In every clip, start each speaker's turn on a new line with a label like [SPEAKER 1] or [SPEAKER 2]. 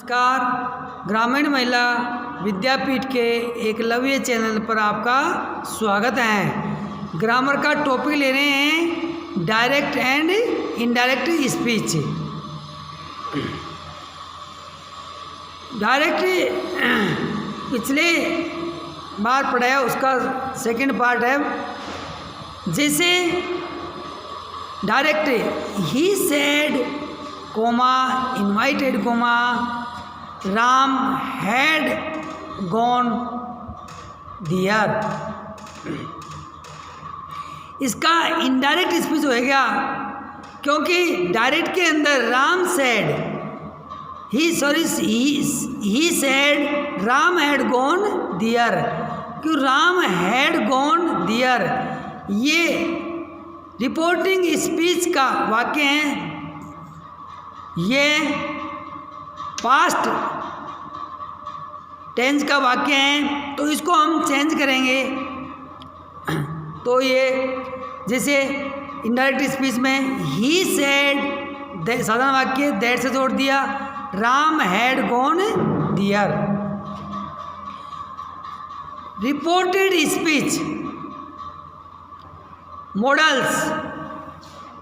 [SPEAKER 1] नमस्कार। ग्रामीण महिला विद्यापीठ के एकलव्य चैनल पर आपका स्वागत है। ग्रामर का टॉपिक ले रहे हैं direct and indirect speech. Direct पिछले बार पढ़ाया, उसका सेकंड पार्ट है। जैसे direct he said comma inverted comma Ram had gone there. इसका इनडायरेक्ट स्पीच होएगा, क्योंकि डायरेक्ट के अंदर Ram said he said Ram had gone there. क्यों राम हैड गॉन दियर, ये रिपोर्टिंग स्पीच का वाक्य है। ये पास्ट टेंस का वाक्य है, तो इसको हम चेंज करेंगे। तो ये जैसे इनडायरेक्ट स्पीच में ही सेड साधारण वाक्य दैट से जोड़ दिया, Ram had gone their. Reported speech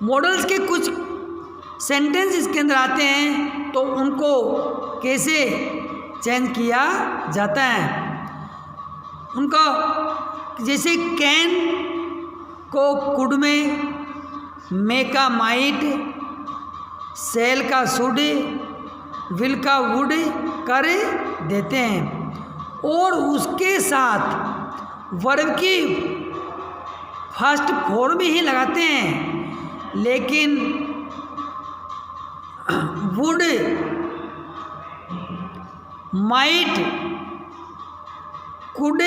[SPEAKER 1] models के कुछ सेंटेंस इसके अंदर आते हैं, तो उनको कैसे चेंज किया जाता है। उनको जैसे कैन को कुड में, मे का माइट, सेल का शुड, विल का वुड कर देते हैं, और उसके साथ वर्ब की फर्स्ट फॉर्म ही लगाते हैं। लेकिन would, might, could,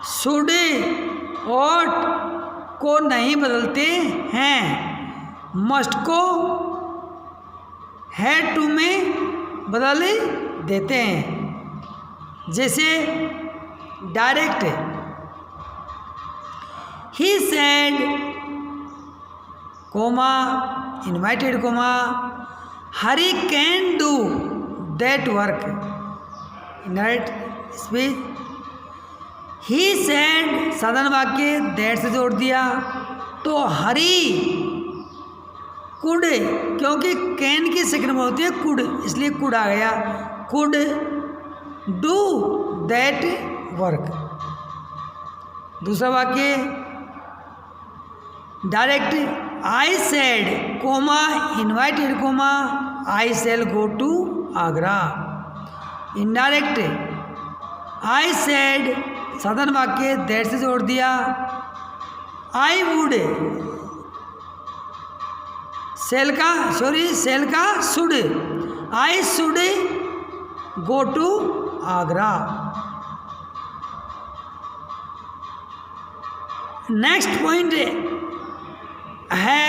[SPEAKER 1] should, ought को नहीं बदलते हैं। मस्ट को हैड टू में बदल देते हैं। जैसे direct he said comma inverted comma Hari can do that work. Indirect speech he said साधारण वाक्य दैट से जोड़ दिया, तो हरी कुड, क्योंकि कैन की सेकंड में होती है कुड, इसलिए कुड आ गया। Could do that work. दूसरा वाक्य direct I said comma inverted comma I shall go to Agra. Indirect I said साधारण वाक्य दैट से जोड़ दिया, आई वुड सेल का should, I should go to Agra. Next point है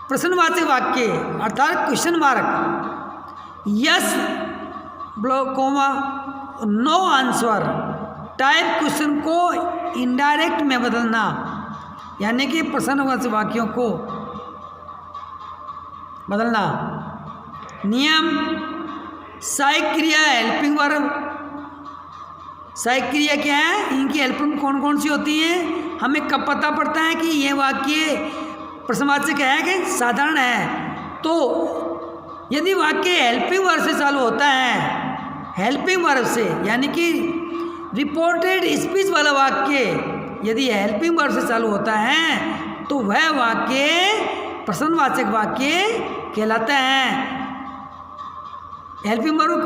[SPEAKER 1] प्रश्नवाचक वाक्य अर्थात question mark. Yes comma no answer type question को इनडायरेक्ट में बदलना, यानी कि प्रश्नवाचक वाक्यों को बदलना। नियम सहायक क्रिया हेल्पिंग वर्ब। सहायक क्रिया क्या है, इनकी हेल्पिंग कौन कौन सी होती है, हमें कब पता पड़ता है कि यह वाक्य प्रश्नवाचक है कि साधारण है। तो यदि वाक्य हेल्पिंग वर्ब से चालू होता है, हेल्पिंग वर्ब से, यानी कि रिपोर्टेड स्पीच वाला वाक्य यदि हेल्पिंग वर्ब से चालू होता है, तो वह वाक्य प्रश्नवाचक वाक्य कहलाता है। हेल्पिंग वर्ब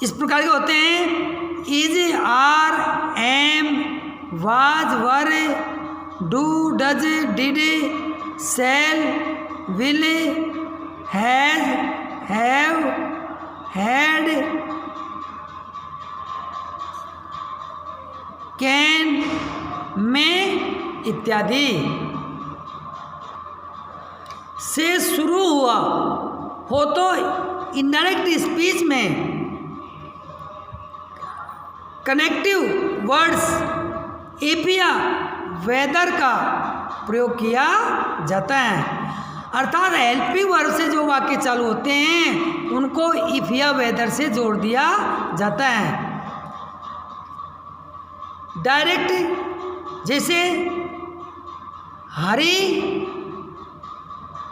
[SPEAKER 1] इस प्रकार के होते हैं, is, are, am, was, were, do, does, did, shall, will, has, have, had, can, में इत्यादि से शुरू हुआ हो तो इनडायरेक्ट स्पीच में कनेक्टिव वर्ड्स इफ या वेदर का प्रयोग किया जाता है। अर्थात हेल्पिंग वर्ब से जो वाक्य चालू होते हैं उनको इफ या वेदर से जोड़ दिया जाता है। डायरेक्ट जैसे Hari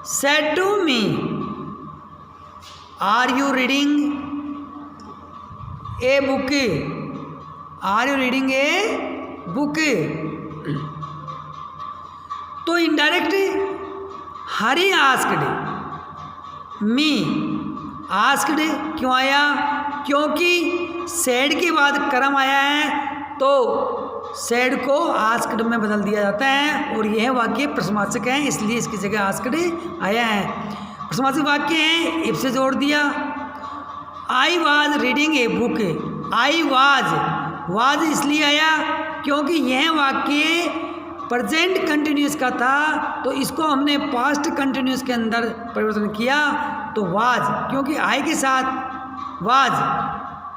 [SPEAKER 1] said to me are you reading a book, are you reading a book. तो indirect Hari asked me, asked क्यों आया? क्योंकि सेड के बाद कर्म आया है तो सेड को आस्क्ड में बदल दिया जाता है और यह वाक्य प्रश्नवाचक है, इसलिए इसकी जगह आस्क्ड आया है। प्रश्नवाचक वाक्य है, इफ से जोड़ दिया। आई was reading a book, I was इसलिए आया क्योंकि यह वाक्य प्रेजेंट कंटिन्यूस का था तो इसको हमने पास्ट कंटिन्यूस के अंदर परिवर्तन किया तो वाज, क्योंकि आई के साथ was,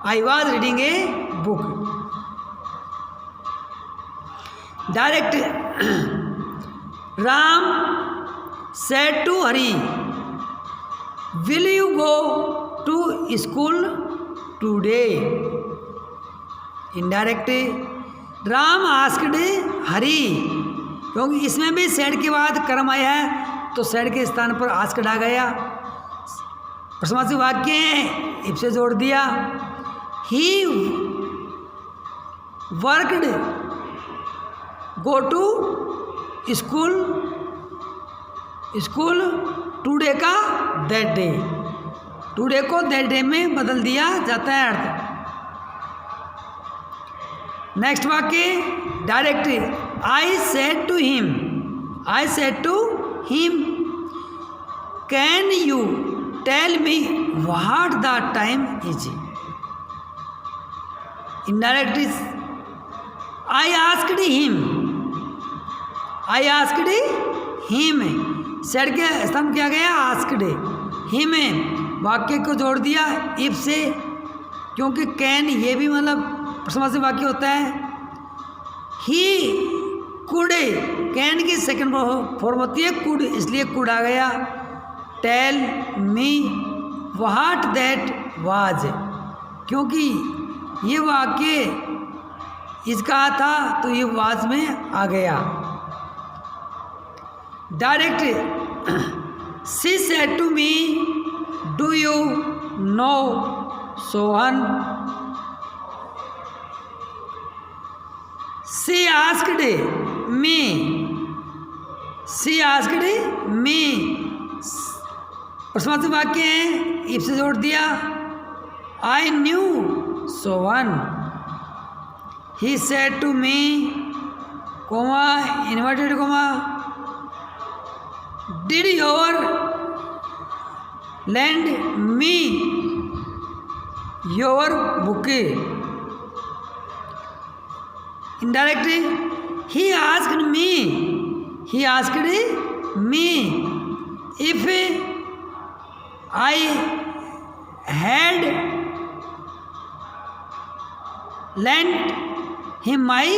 [SPEAKER 1] I was reading a book. Direct Ram said to Hari will you go to school today. Indirect Ram asked Hari, क्योंकि इसमें भी सेड के बाद कर्म आया है तो सेड के स्थान पर आस्क्ड आ गया। प्रश्नवाचक वाक्य है, इफ से जोड़ दिया। He worked go to school today का दैट डे, टुडे को दैट डे में बदल दिया जाता है अर्थ। नेक्स्ट वाक्य direct I said to him can you tell me what the time is. Indirect I asked him, said के स्थान किया गया आस्क्ड हिम, वाक्य को जोड़ दिया इफ से, क्योंकि कैन ये भी मतलब प्रश्नवाचक वाक्य होता है। ही कुड, कैन की सेकंड फॉर्म होती है कुड, इसलिए कुड आ गया। Tell me what that was, क्योंकि ये वाक्य इसका था तो ये वाज में आ गया। Direct she said to me do you know Sohan. She asked me, प्रश्नवाचक वाक्य है, इफ से जोड़ दिया। I knew Sohan, he said to me, comma inverted comma, did you lend me your book. Indirect he asked me if I had lent him my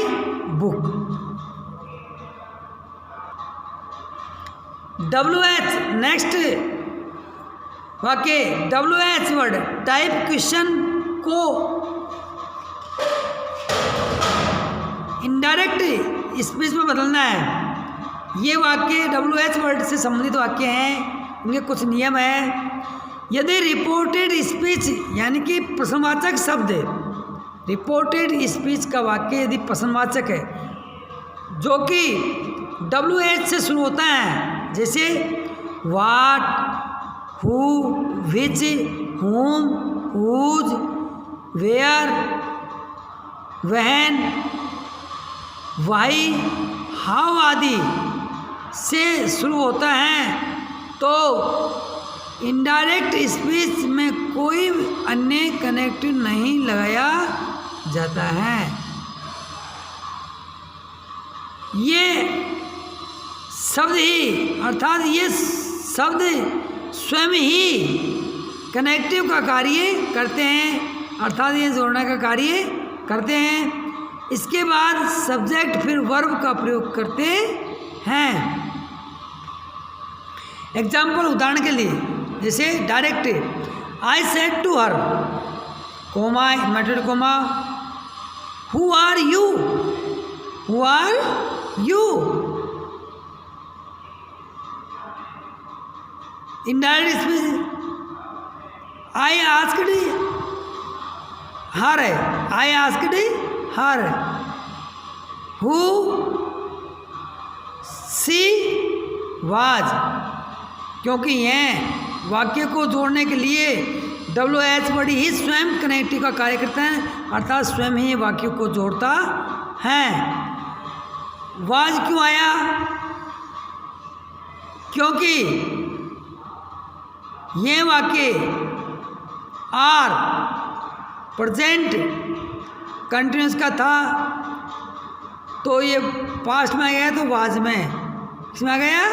[SPEAKER 1] book। WH next वाक्य WH word type question को indirect speech में बदलना है। ये वाक्य WH word से संबंधित वाक्य हैं, इनके कुछ नियम हैं। यदि रिपोर्टेड स्पीच यानी कि प्रश्नवाचक शब्द, रिपोर्टेड स्पीच का वाक्य यदि प्रश्नवाचक है जो कि WH से शुरू होता है, जैसे what, who, which, whom, whose, where, when, why, how आदि से शुरू होता है तो इनडायरेक्ट स्पीच में कोई अन्य कनेक्टिव नहीं लगाया जाता है। ये शब्द ही अर्थात ये शब्द स्वयं ही कनेक्टिव का कार्य करते हैं, अर्थात ये जोड़ने का कार्य करते हैं। इसके बाद सब्जेक्ट फिर वर्ब का प्रयोग करते हैं। एग्जाम्पल, उदाहरण के लिए, जैसे direct, I said to her, comma, inverted comma, who are you, who are you. Indirect speech, I asked her है, I asked her, who she was, क्योंकि यह वाक्य को जोड़ने के लिए WH वर्ड ही स्वयं कनेक्टिव का कार्य करता है, अर्थात स्वयं ही वाक्य को जोड़ता है। वाज क्यों आया? क्योंकि ये वाक्य आर प्रेजेंट कंटिन्यूस का था, तो ये पास्ट में आ गया, तो वाज में, किसमें आ गया?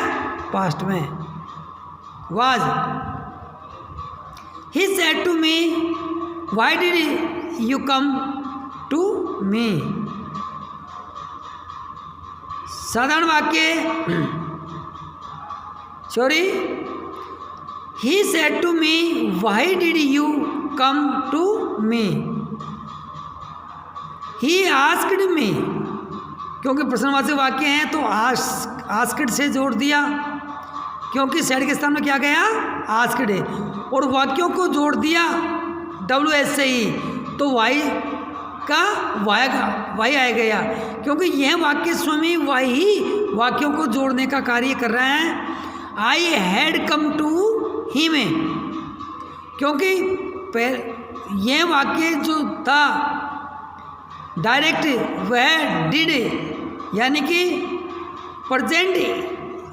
[SPEAKER 1] पास्ट में, was. He said to me, why did you come to me. साधारण वाक्य, sorry, he said to me, why did you come to me. He asked me, क्योंकि प्रश्नवाची वाक्य हैं तो आस्क्ड से जोड़ दिया, क्योंकि सेड के स्थान में क्या गया? आस्क्ड, और वाक्यों को जोड़ दिया WH से ही, तो वाई का वाई आ गया, क्योंकि यह वाक्य स्वयं ही वाई वाक्यों को जोड़ने का कार्य कर रहा है। आई हैड कम टू ही में, क्योंकि यह वाक्य जो था डायरेक्ट, वह डिड यानी कि प्रेजेंट,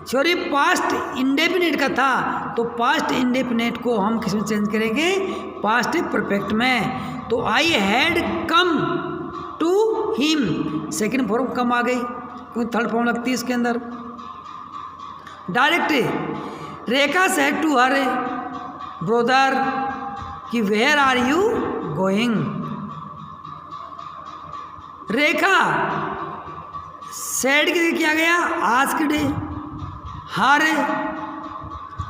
[SPEAKER 1] सॉरी, पास्ट इंडेफिनिट का था, तो पास्ट इंडेफिनिट को हम किस में चेंज करेंगे? पास्ट परफेक्ट में। तो I had come to him, second form come आ गई, क्योंकि थर्ड फॉर्म लगती है इसके अंदर। Direct, Rekha said to her brother कि where are you going. Rekha said के क्या गया? Asked her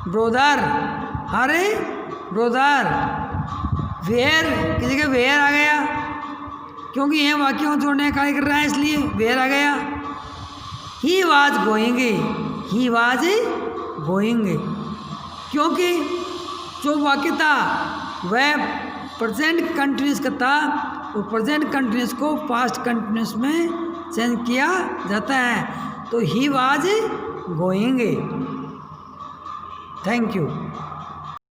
[SPEAKER 1] brother, her brother, where की जगह वेयर आ गया, क्योंकि यह वाक्यों को जोड़ने का कार्य कर रहा है, इसलिए वेयर आ गया। He was going, he was going, क्योंकि जो वाक्य था वह प्रेजेंट कंटिन्यूस का था, और प्रेजेंट कंटिन्यूस को पास्ट कंटिन्यूस में चेंज किया जाता है, तो he was going. Thank you.